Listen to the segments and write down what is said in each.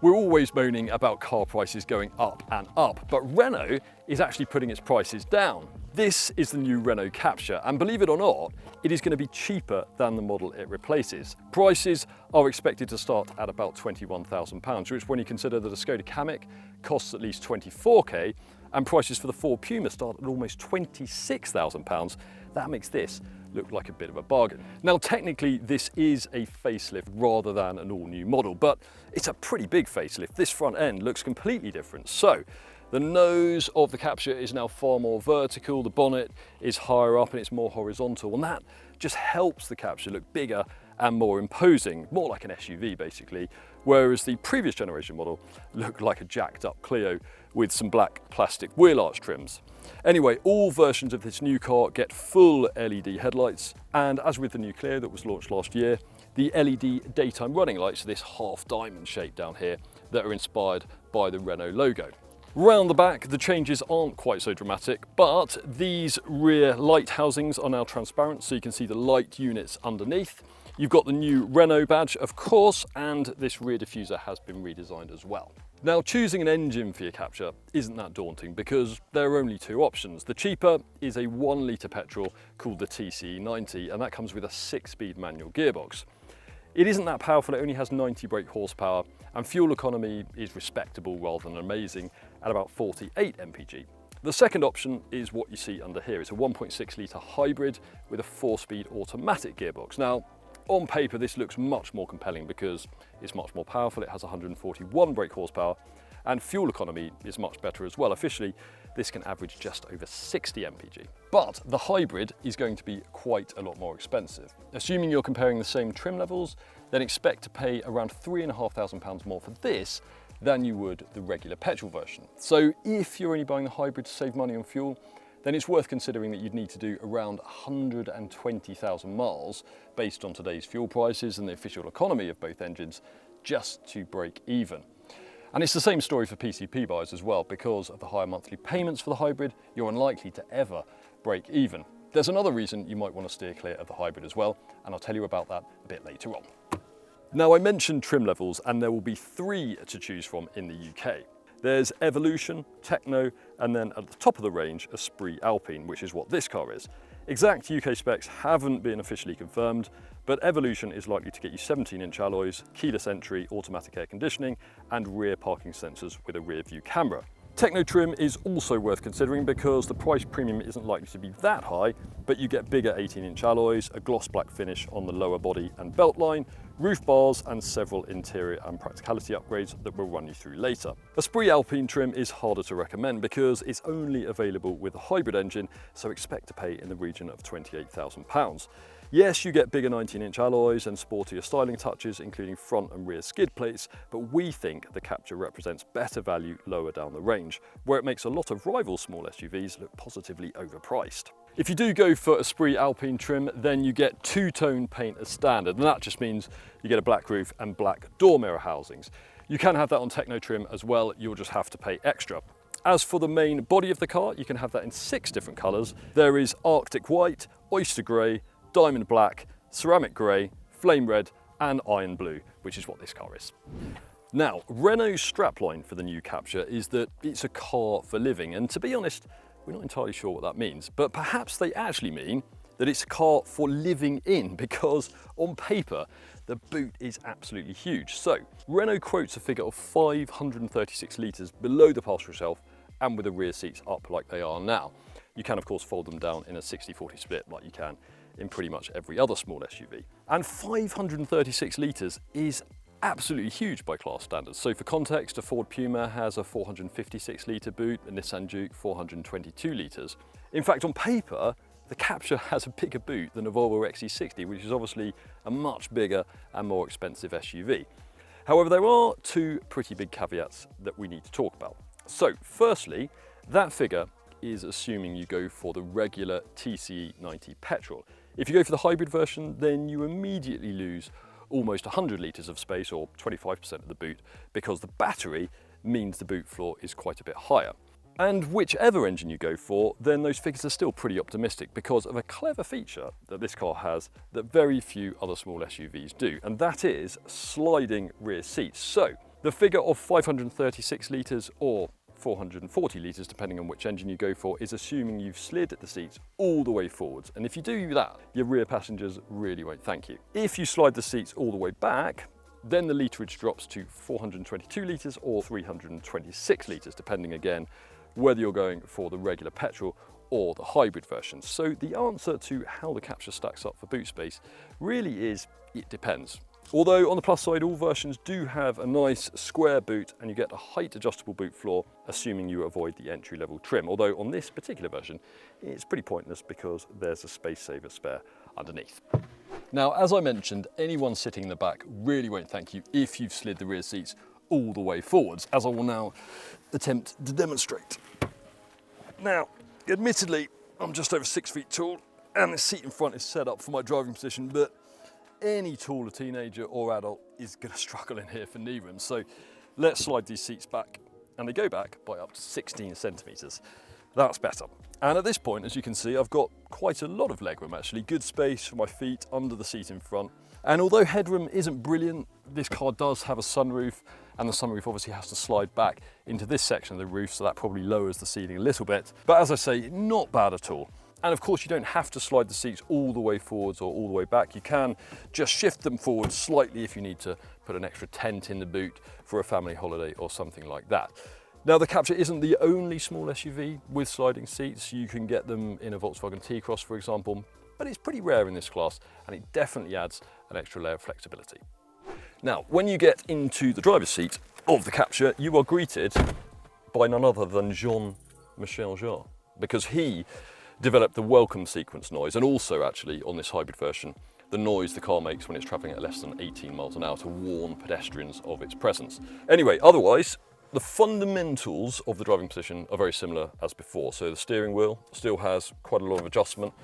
We're always moaning about car prices going up and up, but Renault is actually putting its prices down. This is the new Renault Captur, and believe it or not, it is going to be cheaper than the model it replaces. Prices are expected to start at about £21,000, which when you consider that a Skoda Kamiq costs at least 24k, and prices for the Ford Puma start at almost £26,000, that makes this look like a bit of a bargain. Now, technically, this is a facelift rather than an all-new model, but it's a pretty big facelift. This front end looks completely different. So, the nose of the Captur is now far more vertical, the bonnet is higher up and it's more horizontal, and that just helps the Captur look bigger and more imposing, more like an SUV basically, whereas the previous generation model looked like a jacked up Clio with some black plastic wheel arch trims. Anyway, all versions of this new car get full LED headlights, and as with the new Clio that was launched last year, the LED daytime running lights are this half diamond shape down here that are inspired by the Renault logo. Round the back, the changes aren't quite so dramatic, but these rear light housings are now transparent, so you can see the light units underneath. You've got the new Renault badge, of course, and this rear diffuser has been redesigned as well. Now, choosing an engine for your Captur isn't that daunting because there are only two options. The cheaper is a 1 litre petrol called the TCE90, and that comes with a 6-speed manual gearbox. It isn't that powerful, it only has 90 brake horsepower, and fuel economy is respectable rather than amazing at about 48 mpg. The second option is what you see under here. It's a 1.6 litre hybrid with a 4-speed automatic gearbox. Now, on paper, this looks much more compelling because it's much more powerful. It has 141 brake horsepower and fuel economy is much better as well. Officially, this can average just over 60 mpg. But the hybrid is going to be quite a lot more expensive. Assuming you're comparing the same trim levels, then expect to pay around £3,500 more for this than you would the regular petrol version. So if you're only buying the hybrid to save money on fuel, then it's worth considering that you'd need to do around 120,000 miles based on today's fuel prices and the official economy of both engines just to break even. And it's the same story for PCP buyers as well. Because of the higher monthly payments for the hybrid, you're unlikely to ever break even. There's another reason you might want to steer clear of the hybrid as well, and I'll tell you about that a bit later on. Now, I mentioned trim levels, and there will be 3 to choose from in the UK. There's Evolution, Techno, and then at the top of the range, Esprit Alpine, which is what this car is. Exact UK specs haven't been officially confirmed, but Evolution is likely to get you 17-inch alloys, keyless entry, automatic air conditioning, and rear parking sensors with a rear view camera. Techno trim is also worth considering because the price premium isn't likely to be that high, but you get bigger 18-inch alloys, a gloss black finish on the lower body and belt line, roof bars, and several interior and practicality upgrades that we'll run you through later. Esprit Alpine trim is harder to recommend because it's only available with a hybrid engine, so expect to pay in the region of £28,000. Yes, you get bigger 19-inch alloys and sportier styling touches, including front and rear skid plates, but we think the Captur represents better value lower down the range, where it makes a lot of rival small SUVs look positively overpriced. If you do go for Esprit Alpine trim, then you get two-tone paint as standard, and that just means you get a black roof and black door mirror housings. You can have that on Techno trim as well, you'll just have to pay extra. As for the main body of the car, you can have that in 6 different colours. There is Arctic White, Oyster Grey, Diamond Black, Ceramic Grey, Flame Red, and Iron Blue, which is what this car is. Now, Renault's strapline for the new Captur is that it's a car for living, and to be honest, we're not entirely sure what that means, but perhaps they actually mean that it's a car for living in, because on paper, the boot is absolutely huge. So, Renault quotes a figure of 536 litres below the passenger shelf and with the rear seats up like they are now. You can, of course, fold them down in a 60-40 split like you can in pretty much every other small SUV. And 536 litres is absolutely huge by class standards. So for context, a Ford Puma has a 456 litre boot, a Nissan Juke 422 litres. In fact, on paper, the Captur has a bigger boot than a Volvo XC60, which is obviously a much bigger and more expensive SUV. However, there are 2 pretty big caveats that we need to talk about. So firstly, that figure is assuming you go for the regular TCE90 petrol. If you go for the hybrid version, then you immediately lose almost 100 litres of space, or 25% of the boot, because the battery means the boot floor is quite a bit higher. And whichever engine you go for, then those figures are still pretty optimistic because of a clever feature that this car has that very few other small SUVs do, and that is sliding rear seats. So The figure of 536 litres or 440 litres, depending on which engine you go for, is assuming you've slid the seats all the way forwards. And if you do that, your rear passengers really won't thank you. If you slide the seats all the way back, then the literage drops to 422 litres or 326 litres, depending again whether you're going for the regular petrol or the hybrid version. So the answer to how the Captur stacks up for boot space really is, it depends. Although on the plus side, all versions do have a nice square boot and you get a height adjustable boot floor, assuming you avoid the entry level trim. Although on this particular version, it's pretty pointless because there's a space saver spare underneath. Now, as I mentioned, anyone sitting in the back really won't thank you if you've slid the rear seats all the way forwards, as I will now attempt to demonstrate. Now, admittedly, I'm just over 6 feet tall and the seat in front is set up for my driving position, but any taller teenager or adult is going to struggle in here for knee room. So let's slide these seats back, and they go back by up to 16 centimetres. That's better. And at this point, as you can see, I've got quite a lot of legroom actually, good space for my feet under the seat in front. And although headroom isn't brilliant, this car does have a sunroof, and the sunroof obviously has to slide back into this section of the roof, so that probably lowers the ceiling a little bit. But as I say, not bad at all. And of course, you don't have to slide the seats all the way forwards or all the way back. You can just shift them forward slightly if you need to put an extra tent in the boot for a family holiday or something like that. Now, the Captur isn't the only small SUV with sliding seats. You can get them in a Volkswagen T-Cross, for example, but it's pretty rare in this class, and it definitely adds an extra layer of flexibility. Now, when you get into the driver's seat of the Captur, you are greeted by none other than Jean-Michel Jarre, because he developed the welcome sequence noise, and also actually on this hybrid version, the noise the car makes when it's travelling at less than 18 miles an hour to warn pedestrians of its presence. Anyway, otherwise, the fundamentals of the driving position are very similar as before. So the steering wheel still has quite a lot of adjustment,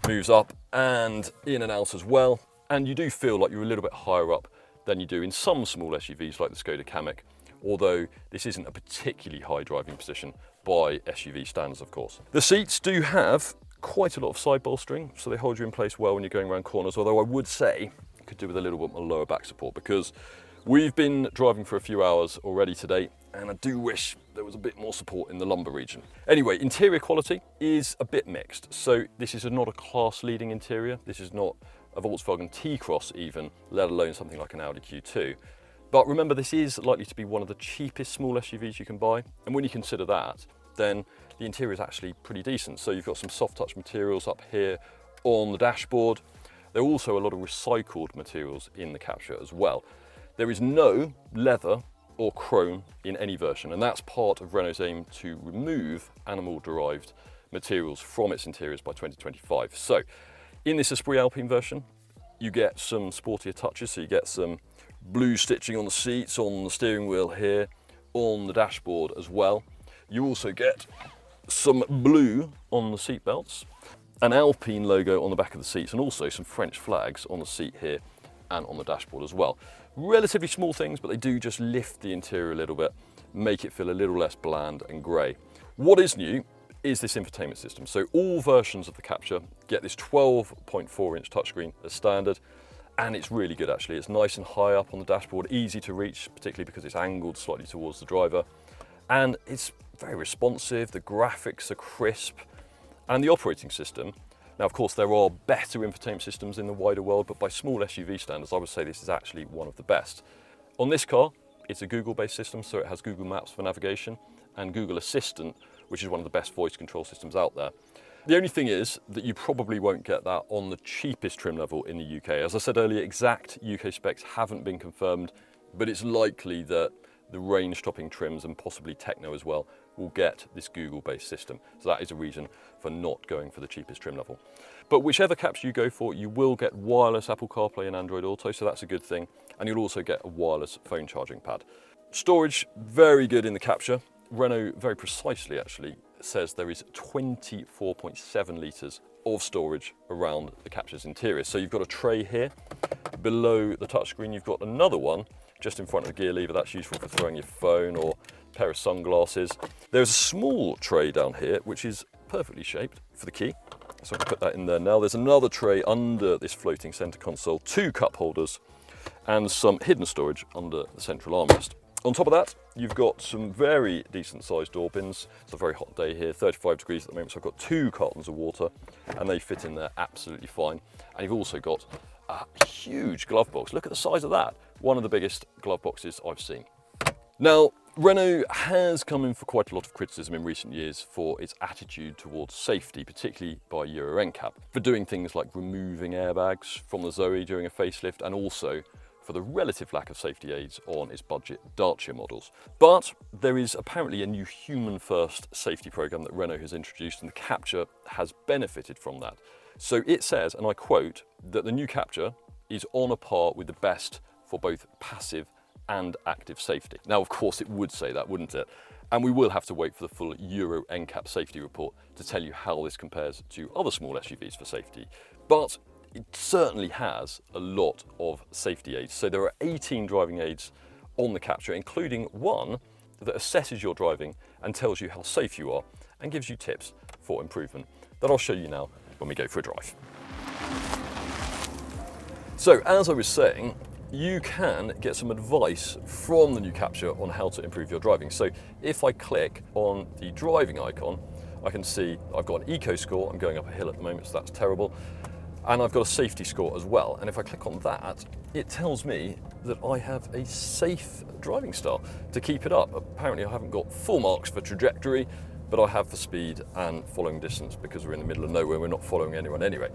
moves up and in and out as well. And you do feel like you're a little bit higher up than you do in some small SUVs like the Skoda Kamiq, although this isn't a particularly high driving position by SUV standards, of course. The seats do have quite a lot of side bolstering, so they hold you in place well when you're going around corners, although I would say you could do with a little bit more lower back support, because we've been driving for a few hours already today, and I do wish there was a bit more support in the lumbar region. Anyway, interior quality is a bit mixed. So this is not a class-leading interior. This is not a Volkswagen T-Cross even, let alone something like an Audi Q2. But remember, this is likely to be one of the cheapest small SUVs you can buy. And when you consider that, then the interior is actually pretty decent. So you've got some soft touch materials up here on the dashboard. There are also a lot of recycled materials in the Captur as well. There is no leather or chrome in any version, and that's part of Renault's aim to remove animal-derived materials from its interiors by 2025. So in this Esprit Alpine version, you get some sportier touches, so you get some blue stitching on the seats, on the steering wheel here, on the dashboard as well. You also get some blue on the seat belts, an Alpine logo on the back of the seats, and also some French flags on the seat here and on the dashboard as well. Relatively small things, but they do just lift the interior a little bit, make it feel a little less bland and grey. What is new is this infotainment system. So all versions of the Captur get this 12.4-inch touchscreen as standard, and it's really good actually. It's nice and high up on the dashboard, easy to reach, particularly because it's angled slightly towards the driver, and it's very responsive. The graphics are crisp, and the operating system. Now, of course, there are better infotainment systems in the wider world, but by small SUV standards, I would say this is actually one of the best. On this car, it's a Google-based system, so it has Google Maps for navigation and Google Assistant, which is one of the best voice control systems out there. The only thing is that you probably won't get that on the cheapest trim level in the UK. As I said earlier, exact UK specs haven't been confirmed, but it's likely that the range-topping trims and possibly Techno as well will get this Google-based system. So that is a reason for not going for the cheapest trim level. But whichever Captur you go for, you will get wireless Apple CarPlay and Android Auto, so that's a good thing. And you'll also get a wireless phone charging pad. Storage, very good in the Captur. Renault very precisely actually says there is 24.7 litres of storage around the Captur's interior. So you've got a tray here. Below the touchscreen, you've got another one just in front of the gear lever. That's useful for throwing your phone or a pair of sunglasses. There's a small tray down here, which is perfectly shaped for the key. So I can put that in there now. There's another tray under this floating center console, 2 cup holders, and some hidden storage under the central armrest. On top of that, you've got some very decent sized door bins. It's a very hot day here, 35 degrees at the moment, so I've got 2 cartons of water and they fit in there absolutely fine. And you've also got a huge glove box. Look at the size of that. One of the biggest glove boxes I've seen. Now, Renault has come in for quite a lot of criticism in recent years for its attitude towards safety, particularly by Euro NCAP, for doing things like removing airbags from the Zoe during a facelift, and also for the relative lack of safety aids on its budget Dacia models. But there is apparently a new human-first safety program that Renault has introduced, and the Captur has benefited from that. So it says, and I quote, that the new Captur is on a par with the best for both passive and active safety. Now, of course, it would say that, wouldn't it? And we will have to wait for the full Euro NCAP safety report to tell you how this compares to other small SUVs for safety. But it certainly has a lot of safety aids. So there are 18 driving aids on the Captur, including one that assesses your driving and tells you how safe you are and gives you tips for improvement that I'll show you now when we go for a drive. So as I was saying, you can get some advice from the new Captur on how to improve your driving. So if I click on the driving icon, I can see I've got an eco score. I'm going up a hill at the moment, so that's terrible. And I've got a safety score as well. And if I click on that, it tells me that I have a safe driving style to keep it up. Apparently I haven't got full marks for trajectory, but I have for speed and following distance, because we're in the middle of nowhere, we're not following anyone anyway.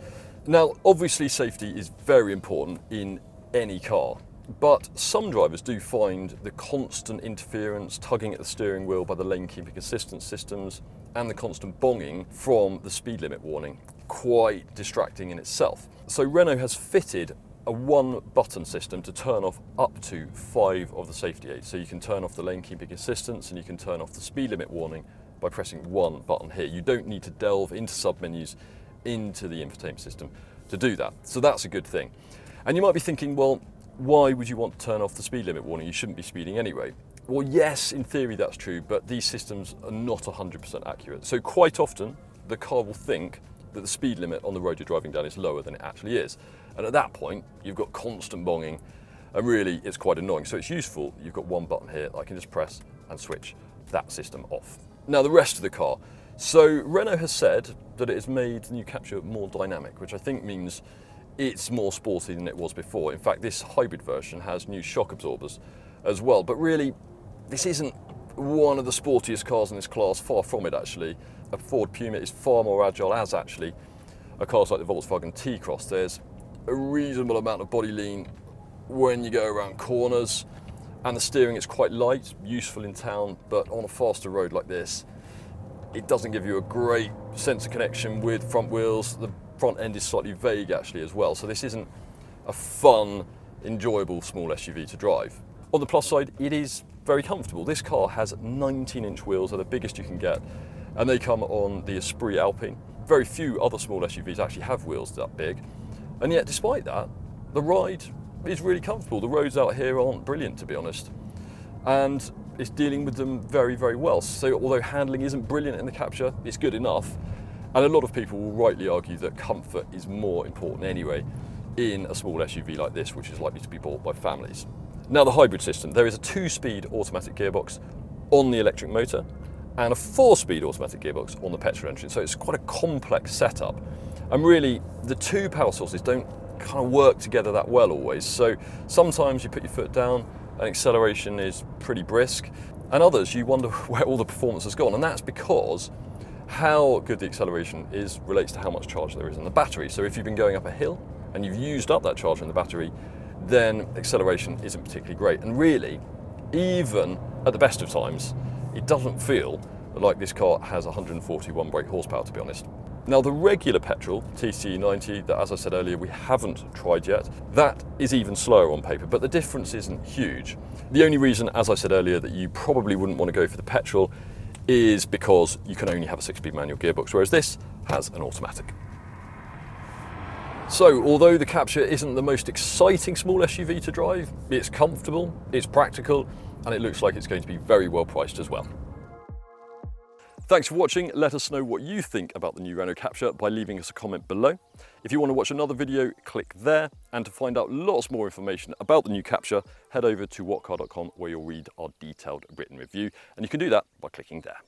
Now, obviously safety is very important in any car, but some drivers do find the constant interference, tugging at the steering wheel by the lane keeping assistance systems, and the constant bonging from the speed limit warning quite distracting in itself. So Renault has fitted a 1-button system to turn off up to 5 of the safety aids. So you can turn off the lane keeping assistance and you can turn off the speed limit warning by pressing 1 button here. You don't need to delve into submenus into the infotainment system to do that. So that's a good thing. And you might be thinking, well, why would you want to turn off the speed limit warning? You shouldn't be speeding anyway. Well, yes, in theory that's true, but these systems are not 100% accurate. So quite often the car will think that the speed limit on the road you're driving down is lower than it actually is. And at that point, you've got constant bonging, and really it's quite annoying. So it's useful, you've got 1 button here that I can just press and switch that system off. Now the rest of the car. So Renault has said that it has made the new Captur more dynamic, which I think means it's more sporty than it was before. In fact, this hybrid version has new shock absorbers as well, but really this isn't one of the sportiest cars in this class, far from it actually. A Ford Puma is far more agile, as actually a cars like the Volkswagen T-Cross. There's a reasonable amount of body lean when you go around corners, and the steering is quite light, useful in town, but on a faster road like this, it doesn't give you a great sense of connection with front wheels. The front end is slightly vague actually as well, so this isn't a fun, enjoyable small SUV to drive. On the plus side, it is very comfortable. This car has 19-inch wheels, they're the biggest you can get, and they come on the Esprit Alpine. Very few other small SUVs actually have wheels that big, and yet despite that, the ride is really comfortable. The roads out here aren't brilliant, to be honest, and it's dealing with them very, very well. So although handling isn't brilliant in the Captur, it's good enough, and a lot of people will rightly argue that comfort is more important anyway in a small SUV like this, which is likely to be bought by families. Now the hybrid system, there is a 2-speed automatic gearbox on the electric motor and a 4-speed automatic gearbox on the petrol engine. So it's quite a complex setup. And really, the 2 power sources don't kind of work together that well always. So sometimes you put your foot down and acceleration is pretty brisk, and others you wonder where all the performance has gone. And that's because how good the acceleration is relates to how much charge there is in the battery. So if you've been going up a hill and you've used up that charge in the battery, then acceleration isn't particularly great. And really, even at the best of times, it doesn't feel like this car has 141 brake horsepower, to be honest. Now the regular petrol, TC90, that as I said earlier, we haven't tried yet, that is even slower on paper, but the difference isn't huge. The only reason, as I said earlier, that you probably wouldn't want to go for the petrol is because you can only have a 6-speed manual gearbox, whereas this has an automatic. So, although the Captur isn't the most exciting small SUV to drive, it's comfortable, it's practical, and it looks like it's going to be very well priced as well. Thanks for watching. Let us know what you think about the new Renault Captur by leaving us a comment below. If you want to watch another video, click there. And to find out lots more information about the new Captur, head over to whatcar.com where you'll read our detailed written review. And you can do that by clicking there.